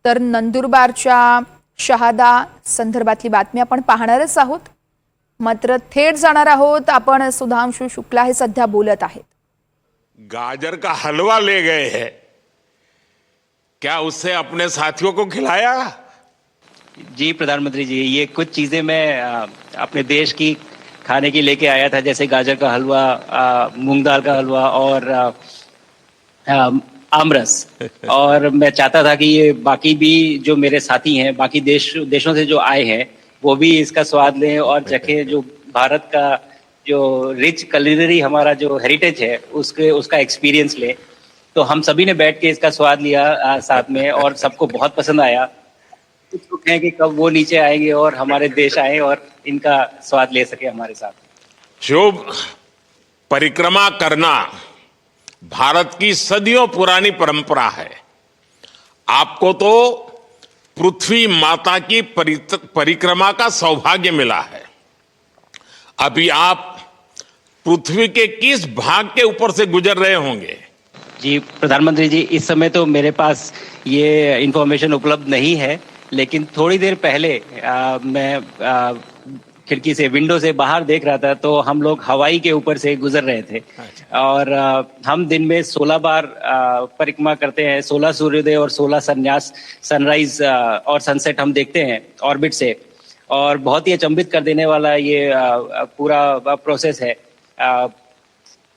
तर नंदुरबारच्या शहादा संदर्भातली बातमी आपण पाहणारच आहोत. मात्र थेट जाणार आहोत आपण. सुधांशु शुक्ला हे सध्या बोलत आहेत. गाजर का हलवा ले गए हैं, क्या उससे अपने साथियों को खिलाया? जी प्रधानमंत्री जी, ये कुछ चीजें मैं अपने देश की खाने की लेके आया था, जैसे गाजर का हलवा, मूंग दाल का हलवा और आमरस। और मैं चाहता था कि ये बाकी भी जो मेरे साथी हैं, बाकी देशों से जो आए हैं, वो भी इसका स्वाद लें और चखें, जो भारत का जो रिच कलिनरी हमारा जो हेरिटेज है उसका एक्सपीरियंस लें। तो हम सभी ने बैठ के इसका स्वाद लिया साथ में, और सबको बहुत पसंद आया। कुछ लोग हैं कि कब वो नीचे आएंगे और हमारे देश आए और इनका स्वाद ले सके हमारे साथ। शुभ परिक्रमा करना भारत की सदियों पुरानी परंपरा है। आपको तो पृथ्वी माता की परिक्रमा का सौभाग्य मिला है। अभी आप पृथ्वी के किस भाग के ऊपर से गुजर रहे होंगे? जी प्रधानमंत्री जी, इस समय तो मेरे पास ये इंफॉर्मेशन उपलब्ध नहीं है, लेकिन थोड़ी देर पहले मैं खिड़की से, विंडो से बाहर देख रहा था, तो हम लोग हवाई के ऊपर से गुजर रहे थे। और हम दिन में 16 बार परिक्रमा करते हैं, 16 सूर्योदय और 16 संन्यास, सनराइज और सनसेट हम देखते हैं ऑर्बिट से। और बहुत ही अचंभित कर देने वाला ये पूरा प्रोसेस है।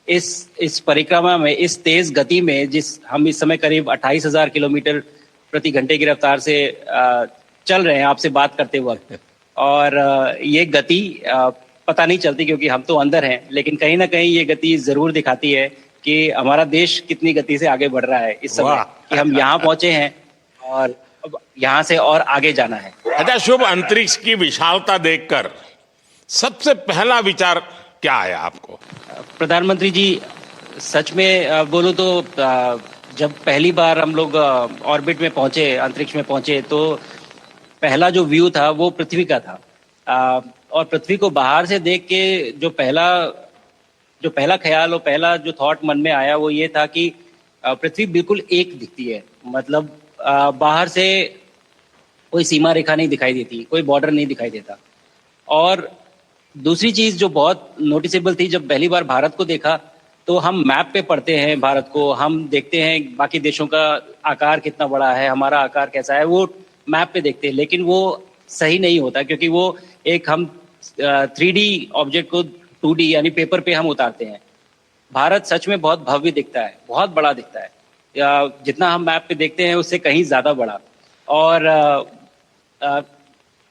इस परिक्रमा में, इस तेज गति में, हम इस समय करीब 28,000 किलोमीटर प्रति घंटे की रफ्तार से चल रहे हैं आपसे बात करते वक्त। और ये गति पता नहीं चलती क्योंकि हम तो अंदर हैं, लेकिन कहीं ना कहीं ये गति जरूर दिखाती है कि हमारा देश कितनी गति से आगे बढ़ रहा है इस समय, कि हम यहाँ पहुंचे हैं और अब यहाँ से और आगे जाना है। अच्छा शुभ, अंतरिक्ष की विशालता देखकर सबसे पहला विचार क्या आया आपको? प्रधानमंत्री जी, सच में बोलूं तो जब पहली बार हम लोग ऑर्बिट में पहुंचे, अंतरिक्ष में पहुंचे, तो पहला जो व्यू था वो पृथ्वी का था। और पृथ्वी को बाहर से देख के जो पहला ख्याल और पहला जो थॉट मन में आया वो ये था कि पृथ्वी बिल्कुल एक दिखती है। मतलब बाहर से कोई सीमा रेखा नहीं दिखाई देती, कोई बॉर्डर नहीं दिखाई देता। और दूसरी चीज जो बहुत नोटिसेबल थी, जब पहली बार भारत को देखा, तो हम मैप पे पढ़ते हैं भारत को, हम देखते हैं बाकी देशों का आकार कितना बड़ा है, हमारा आकार कैसा है, वो मैप पे देखते हैं। लेकिन वो सही नहीं होता, क्योंकि वो एक हम 3D ऑब्जेक्ट को 2D यानी पेपर पे हम उतारते हैं। भारत सच में बहुत भव्य दिखता है, बहुत बड़ा दिखता है। जितना हम मैप पे देखते हैं उससे कहीं ज्यादा बड़ा। और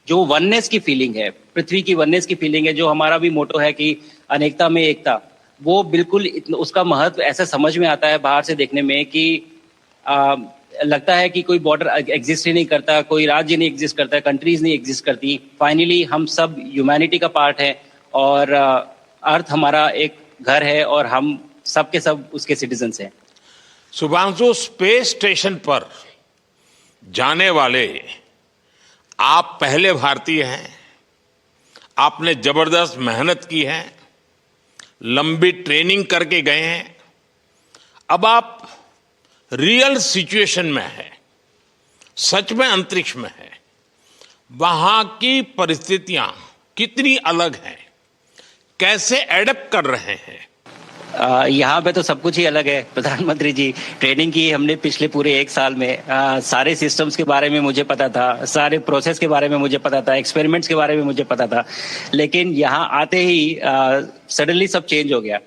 जो वननेस की फीलिंग है, पृथ्वी की वननेस की फीलिंग है, जो हमारा भी मोटो है कि अनेकता में एकता, वो बिल्कुल उसका महत्व ऐसा समझ में आता है बाहर से देखने में कि लगता है कि कोई बॉर्डर एग्जिस्ट ही नहीं करता, कोई राज्य नहीं एग्जिस्ट करता, कंट्रीज नहीं एग्जिस्ट करती। फाइनली हम सब ह्यूमैनिटी का पार्ट है और अर्थ हमारा एक घर है और हम सब के सब उसके सिटीजन्स हैं। शुभांशु, स्पेस स्टेशन पर जाने वाले आप पहले भारतीय हैं। आपने जबरदस्त मेहनत की है, लंबी ट्रेनिंग करके गए हैं। अब आप रियल सिचुएशन में है, सच में अंतरिक्ष में है। वहां की परिस्थितियां कितनी अलग हैं, कैसे एडप्ट कर रहे हैं? यहाँ पे तो सब कुछ ही अलग है प्रधानमंत्री जी। ट्रेनिंग की हमने पिछले पूरे 1 साल में। सारे सिस्टम्स के बारे में मुझे पता था, सारे प्रोसेस के बारे में मुझे पता था, एक्सपेरिमेंट्स के बारे में मुझे पता था। लेकिन यहाँ आते ही सडनली सब चेंज हो गया।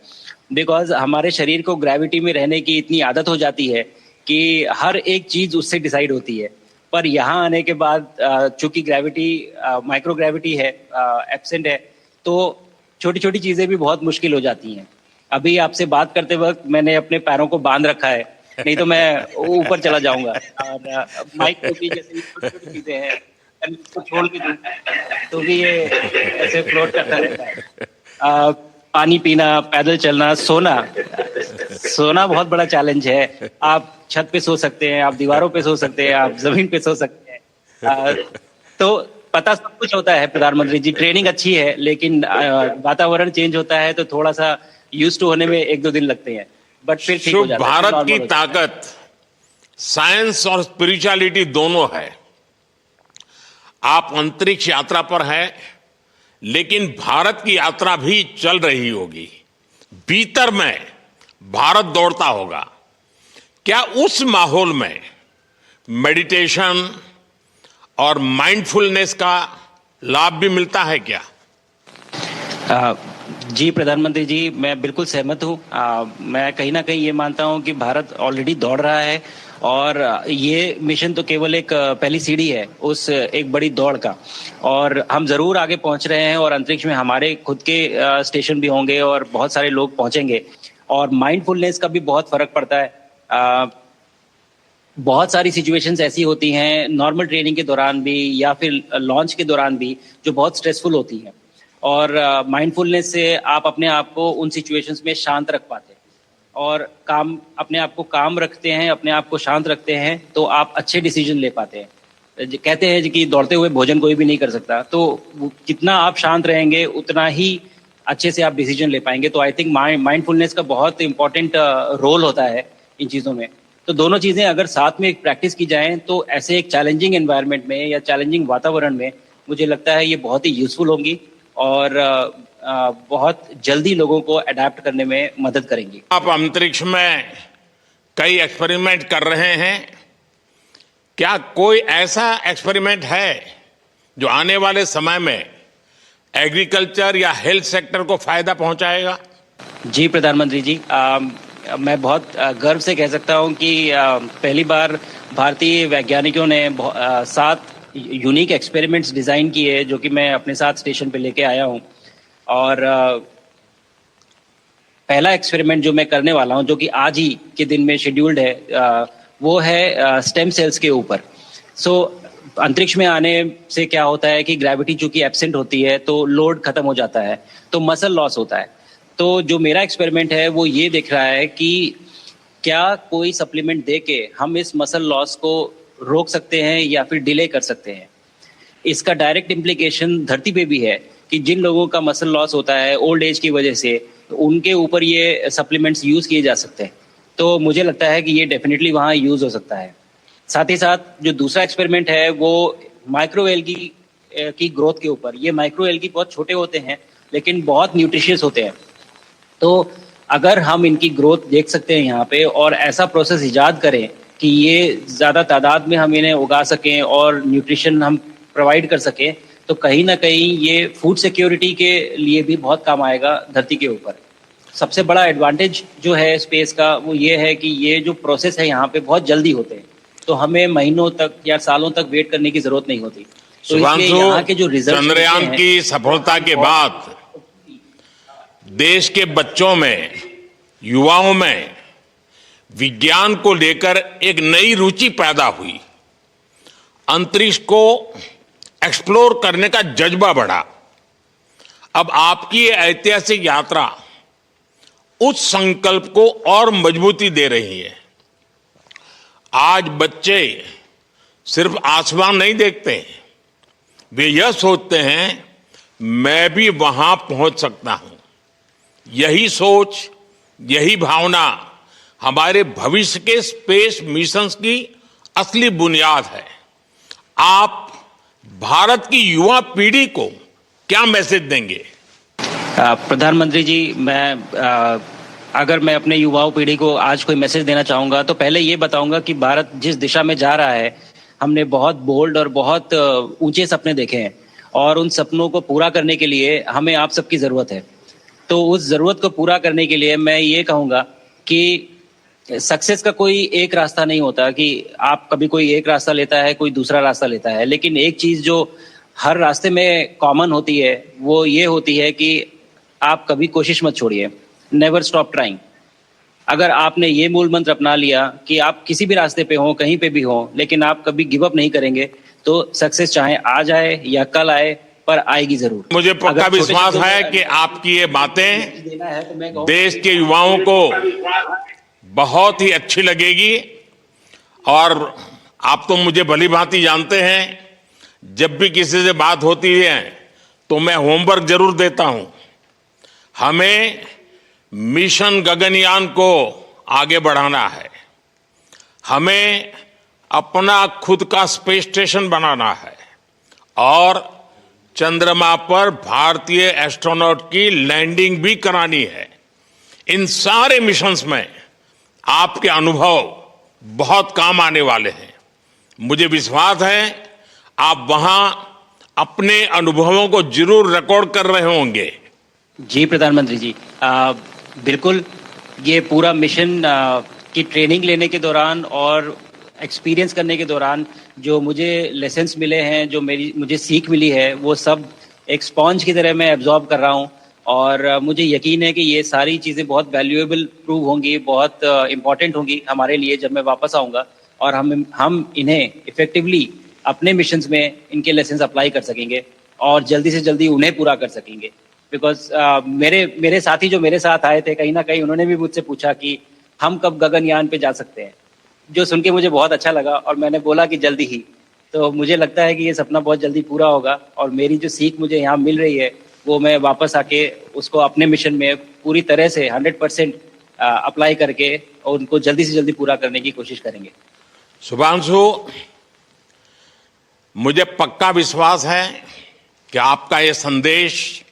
बिकॉज हमारे शरीर को ग्रेविटी में रहने की इतनी आदत हो जाती है कि हर एक चीज उससे डिसाइड होती है। पर यहाँ आने के बाद चूंकि ग्रेविटी, माइक्रो ग्रेविटी है, एब्सेंट है, तो छोटी छोटी चीजें भी बहुत मुश्किल हो जाती हैं। अभी आपसे बात करते वक्त मैंने अपने पैरों को बांध रखा है, नहीं तो मैं ऊपर चला जाऊंगा। और माइक को भी जैसे छोटी छोटी चीजें हैं, उसको छोड़ के दूं तो भी ये ऐसे फ्लोट करता रहता है। पानी पीना, पैदल चलना, सोना बहुत बड़ा चैलेंज है। आप छत पे सो सकते हैं, आप दीवारों पे सो सकते हैं, आप जमीन पे सो सकते हैं। तो पता सब कुछ होता है प्रधानमंत्री जी। ट्रेनिंग अच्छी है, लेकिन वातावरण चेंज होता है तो थोड़ा सा यूज्ड टू होने में 1-2 दिन लगते हैं, बट फिर ठीक हो जाता है। भारत की ताकत साइंस और स्पिरिचुअलिटी दोनों है। आप अंतरिक्ष यात्रा पर हैं, लेकिन भारत की यात्रा भी चल रही होगी। भीतर में भारत दौड़ता होगा। क्या उस माहौल में मेडिटेशन और माइंडफुलनेस का लाभ भी मिलता है क्या? जी प्रधानमंत्री जी, मैं बिल्कुल सहमत हूँ। मैं कहीं ना कहीं ये मानता हूँ कि भारत ऑलरेडी दौड़ रहा है और ये मिशन तो केवल एक पहली सीढ़ी है उस एक बड़ी दौड़ का। और हम जरूर आगे पहुंच रहे हैं और अंतरिक्ष में हमारे खुद के स्टेशन भी होंगे और बहुत सारे लोग पहुंचेंगे। और माइंडफुलनेस का भी बहुत फर्क पड़ता है। बहुत सारी सिचुएशंस ऐसी होती हैं नॉर्मल ट्रेनिंग के दौरान भी या फिर लॉन्च के दौरान भी जो बहुत स्ट्रेसफुल होती हैं, और माइंडफुलनेस से आप अपने आप को उन सिचुएशंस में शांत रख पाते हैं और अपने आप को काम रखते हैं, अपने आप को शांत रखते हैं, तो आप अच्छे डिसीजन ले पाते हैं। कहते हैं कि दौड़ते हुए भोजन कोई भी नहीं कर सकता, तो जितना आप शांत रहेंगे उतना ही अच्छे से आप डिसीजन ले पाएंगे। तो आई थिंक माइंडफुलनेस का बहुत इंपॉर्टेंट रोल होता है इन चीज़ों में। तो दोनों चीज़ें अगर साथ में एक प्रैक्टिस की जाएं तो ऐसे एक चैलेंजिंग एनवायरनमेंट में या चैलेंजिंग वातावरण में मुझे लगता है ये बहुत ही यूजफुल होंगी और बहुत जल्दी लोगों को अडेप्ट करने में मदद करेंगी। आप अंतरिक्ष में कई एक्सपेरिमेंट कर रहे हैं। क्या कोई ऐसा एक्सपेरिमेंट है जो आने वाले समय में एग्रीकल्चर या हेल्थ सेक्टर को फायदा पहुंचाएगा? जी प्रधानमंत्री जी, मैं बहुत गर्व से कह सकता हूं कि पहली बार भारतीय वैज्ञानिकों ने 7 यूनिक एक्सपेरिमेंट्स डिज़ाइन किए जो कि मैं अपने साथ स्टेशन पे लेके आया हूं। और पहला एक्सपेरिमेंट जो मैं करने वाला हूं, जो कि आज ही के दिन में शेड्यूल्ड है, वो है स्टेम सेल्स के ऊपर। अंतरिक्ष में आने से क्या होता है कि ग्रेविटी चूंकि एब्सेंट होती है तो लोड खत्म हो जाता है, तो मसल लॉस होता है। तो जो मेरा एक्सपेरिमेंट है वो ये देख रहा है कि क्या कोई सप्लीमेंट दे के हम इस मसल लॉस को रोक सकते हैं या फिर डिले कर सकते हैं। इसका डायरेक्ट इम्प्लीकेशन धरती पे भी है कि जिन लोगों का मसल लॉस होता है ओल्ड एज की वजह से, तो उनके ऊपर ये सप्लीमेंट्स यूज किए जा सकते हैं। तो मुझे लगता है कि ये डेफिनेटली वहाँ यूज हो सकता है। साथ ही साथ जो दूसरा एक्सपेरिमेंट है वो माइक्रो एल्गी की ग्रोथ के ऊपर। ये माइक्रो एल्गी बहुत छोटे होते हैं लेकिन बहुत न्यूट्रिशियस होते हैं। तो अगर हम इनकी ग्रोथ देख सकते हैं यहाँ पे और ऐसा प्रोसेस इजाद करें कि ये ज़्यादा तादाद में हम इन्हें उगा सकें और न्यूट्रिशन हम प्रोवाइड कर सकें, तो कहीं ना कहीं ये फूड सिक्योरिटी के लिए भी बहुत काम आएगा धरती के ऊपर। सबसे बड़ा एडवांटेज जो है स्पेस का वो ये है कि ये जो प्रोसेस है यहाँ पे बहुत जल्दी होते हैं, तो हमें महीनों तक या सालों तक वेट करने की जरूरत नहीं होती। तो इसलिए यहाँ के जो रिजल्ट चंद्रयान की सफलता के बाद देश के बच्चों में, युवाओं में विज्ञान को लेकर एक नई रुचि पैदा हुई। अंतरिक्ष को एक्सप्लोर करने का जज्बा बढ़ा। अब आपकी ये ऐतिहासिक यात्रा उस संकल्प को और मजबूती दे रही है। आज बच्चे सिर्फ आसमान नहीं देखते, वे यह सोचते हैं मैं भी वहां पहुंच सकता हूं। यही सोच, यही भावना हमारे भविष्य के स्पेस मिशंस की असली बुनियाद है। आप भारत की युवा पीढ़ी को क्या मैसेज देंगे? प्रधानमंत्री जी, अगर मैं अपने युवाओं पीढ़ी को आज कोई मैसेज देना चाहूंगा तो पहले ये बताऊंगा कि भारत जिस दिशा में जा रहा है, हमने बहुत बोल्ड और बहुत ऊंचे सपने देखे हैं और उन सपनों को पूरा करने के लिए हमें आप सबकी जरूरत है। तो उस जरूरत को पूरा करने के लिए मैं ये कहूंगा कि सक्सेस का कोई एक रास्ता नहीं होता कि आप कभी कोई एक रास्ता लेता है, कोई दूसरा रास्ता लेता है, लेकिन एक चीज जो हर रास्ते में कॉमन होती है वो ये होती है कि आप कभी कोशिश मत छोड़िए, नेवर स्टॉप ट्राइंग। अगर आपने ये मूल मंत्र अपना लिया कि आप किसी भी रास्ते पे हो, कहीं पे भी हो, लेकिन आप कभी गिव अप नहीं करेंगे, तो सक्सेस चाहे आज आए या कल आए पर आएगी जरूर। मुझे पक्का विश्वास है कि आपकी ये बातें देश के युवाओं को बहुत ही अच्छी लगेगी। और आप तो मुझे भली भांति जानते हैं, जब भी किसी से बात होती है तो मैं होमवर्क जरूर देता हूं। हमें मिशन गगनयान को आगे बढ़ाना है। हमें अपना खुद का स्पेस स्टेशन बनाना है और चंद्रमा पर भारतीय एस्ट्रोनॉट की लैंडिंग भी करानी है। इन सारे मिशंस में आपके अनुभव बहुत काम आने वाले हैं। मुझे विश्वास है आप वहां अपने अनुभवों को जरूर रिकॉर्ड कर रहे होंगे। जी प्रधानमंत्री जी, बिल्कुल। ये पूरा मिशन की ट्रेनिंग लेने के दौरान और एक्सपीरियंस करने के दौरान जो मुझे लेसन्स मिले हैं, जो मुझे सीख मिली है, वो सब एक स्पॉन्ज की तरह मैं एब्जॉर्ब कर रहा हूँ। और मुझे यकीन है कि ये सारी चीज़ें बहुत वैल्यूएबल प्रूव होंगी, बहुत इम्पॉर्टेंट होंगी हमारे लिए जब मैं वापस आऊँगा, और हम इन्हें इफेक्टिवली अपने मिशंस में इनके लेसन्स अप्लाई कर सकेंगे और जल्दी से जल्दी उन्हें पूरा कर सकेंगे। बिकॉज मेरे साथी जो मेरे साथ आए थे, कहीं ना कहीं उन्होंने भी मुझसे पूछा कि हम कब गगनयान पे जा सकते हैं, जो सुन के मुझे बहुत अच्छा लगा और मैंने बोला कि जल्दी ही। तो मुझे लगता है कि ये सपना बहुत जल्दी पूरा होगा और मेरी जो सीख मुझे यहाँ मिल रही है वो मैं वापस आके उसको अपने मिशन में पूरी तरह से 100% अप्लाई करके और उनको जल्दी से जल्दी पूरा करने की कोशिश करेंगे। शुभांशु, मुझे पक्का विश्वास है कि आपका ये संदेश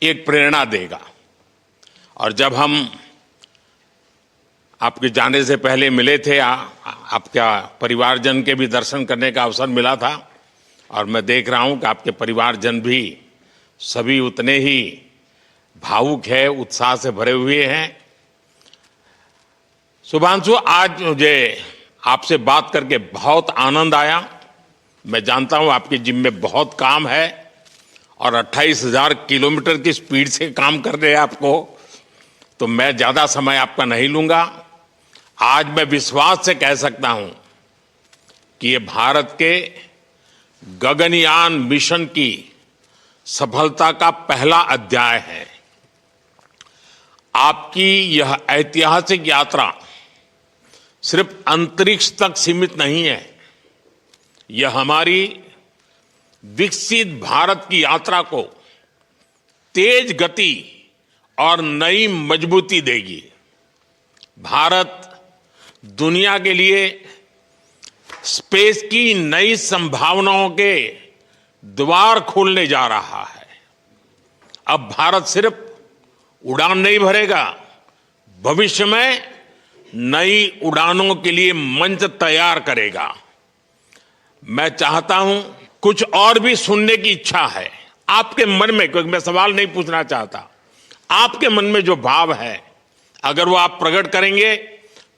एक प्रेरणा देगा। और जब हम आपके जाने से पहले मिले थे, आपका परिवारजन के भी दर्शन करने का अवसर मिला था और मैं देख रहा हूं कि आपके परिवारजन भी सभी उतने ही भावुक है, उत्साह से भरे हुए हैं। शुभांशु, आज मुझे आपसे बात करके बहुत आनंद आया। मैं जानता हूं आपके जिम में बहुत काम है और 28,000 किलोमीटर की स्पीड से काम कर रहे हैं आपको, तो मैं ज्यादा समय आपका नहीं लूंगा। आज मैं विश्वास से कह सकता हूं कि ये भारत के गगनयान मिशन की सफलता का पहला अध्याय है। आपकी यह ऐतिहासिक यात्रा सिर्फ अंतरिक्ष तक सीमित नहीं है, यह हमारी विकसित भारत की यात्रा को तेज गति और नई मजबूती देगी। भारत दुनिया के लिए स्पेस की नई संभावनाओं के द्वार खोलने जा रहा है। अब भारत सिर्फ उड़ान नहीं भरेगा, भविष्य में नई उड़ानों के लिए मंच तैयार करेगा। मैं चाहता हूं, कुछ और भी सुनने की इच्छा है आपके मन में, क्योंकि मैं सवाल नहीं पूछना चाहता, आपके मन में जो भाव है अगर वो आप प्रकट करेंगे,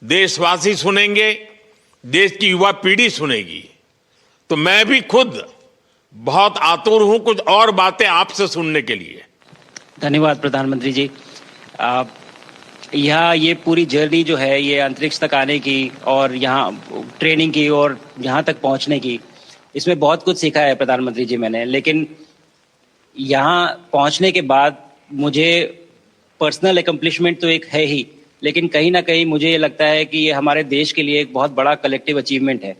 देशवासी सुनेंगे, देश की युवा पीढ़ी सुनेगी, तो मैं भी खुद बहुत आतुर हूं कुछ और बातें आपसे सुनने के लिए। धन्यवाद प्रधानमंत्री जी। यहाँ ये पूरी जर्नी जो है, ये अंतरिक्ष तक आने की और यहाँ ट्रेनिंग की और यहाँ तक पहुँचने की, इसमें बहुत कुछ सीखा है प्रधानमंत्री जी मैंने। लेकिन यहाँ पहुँचने के बाद मुझे पर्सनल एकम्प्लिशमेंट तो एक है ही, लेकिन कहीं ना कहीं मुझे ये लगता है कि ये हमारे देश के लिए एक बहुत बड़ा कलेक्टिव अचीवमेंट है।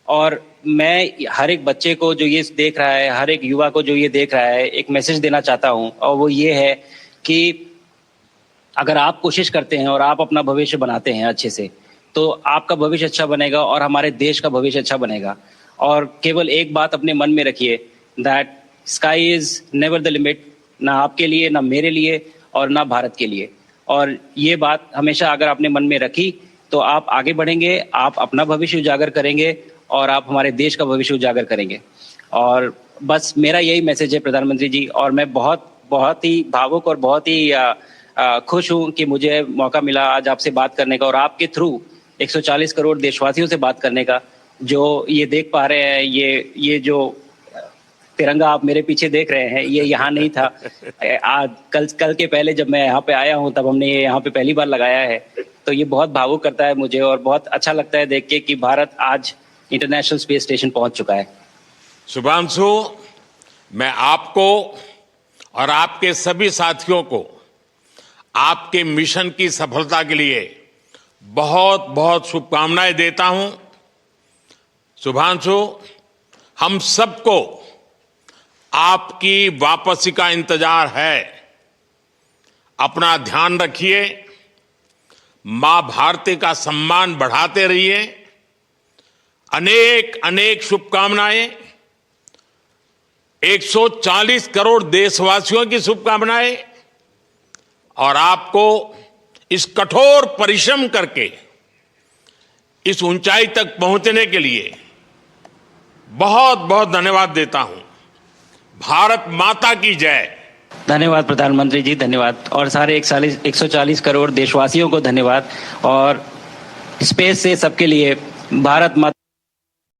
और मैं हर एक बच्चे को जो ये देख रहा है, हर एक युवा को जो ये देख रहा है, एक मैसेज देना चाहता हूँ, और वो ये है कि अगर आप कोशिश करते हैं और आप अपना भविष्य बनाते हैं अच्छे से, तो आपका भविष्य अच्छा बनेगा और हमारे देश का भविष्य अच्छा बनेगा। और केवल एक बात अपने मन में रखिए, that sky is never the limit, ना आपके लिए, ना मेरे लिए और ना भारत के लिए। और ये बात हमेशा अगर आपने मन में रखी तो आप आगे बढ़ेंगे, आप अपना भविष्य उजागर करेंगे और आप हमारे देश का भविष्य उजागर करेंगे। और बस मेरा यही मैसेज है प्रधानमंत्री जी। और मैं बहुत ही भावुक और बहुत ही खुश हूँ कि मुझे मौका मिला आज आपसे बात करने का और आपके थ्रू 140 करोड़ देशवासियों से बात करने का, जो ये देख पा रहे हैं, ये जो तिरंगा आप मेरे पीछे देख रहे हैं, ये यहाँ नहीं था। आज कल के पहले जब मैं यहाँ पे आया हूँ तब हमने ये यहाँ पे पहली बार लगाया है। तो ये बहुत भावुक करता है मुझे और बहुत अच्छा लगता है देख के कि भारत आज इंटरनेशनल स्पेस स्टेशन पहुंच चुका है। शुभांशु, मैं आपको और आपके सभी साथियों को आपके मिशन की सफलता के लिए बहुत बहुत शुभकामनाएं देता हूं। शुभांशु, हम सबको आपकी वापसी का इंतजार है। अपना ध्यान रखिए, मां भारती का सम्मान बढ़ाते रहिए अनेक अनेक शुभकामनाएं 140 करोड़ देशवासियों की शुभकामनाएं और आपको इस कठोर परिश्रम करके इस ऊंचाई तक पहुंचने के लिए बहुत बहुत धन्यवाद देता हूं। भारत माता की जय। धन्यवाद प्रधानमंत्री जी, धन्यवाद। और सारे 140 करोड़ देशवासियों को धन्यवाद। और स्पेस से सबके लिए भारत माता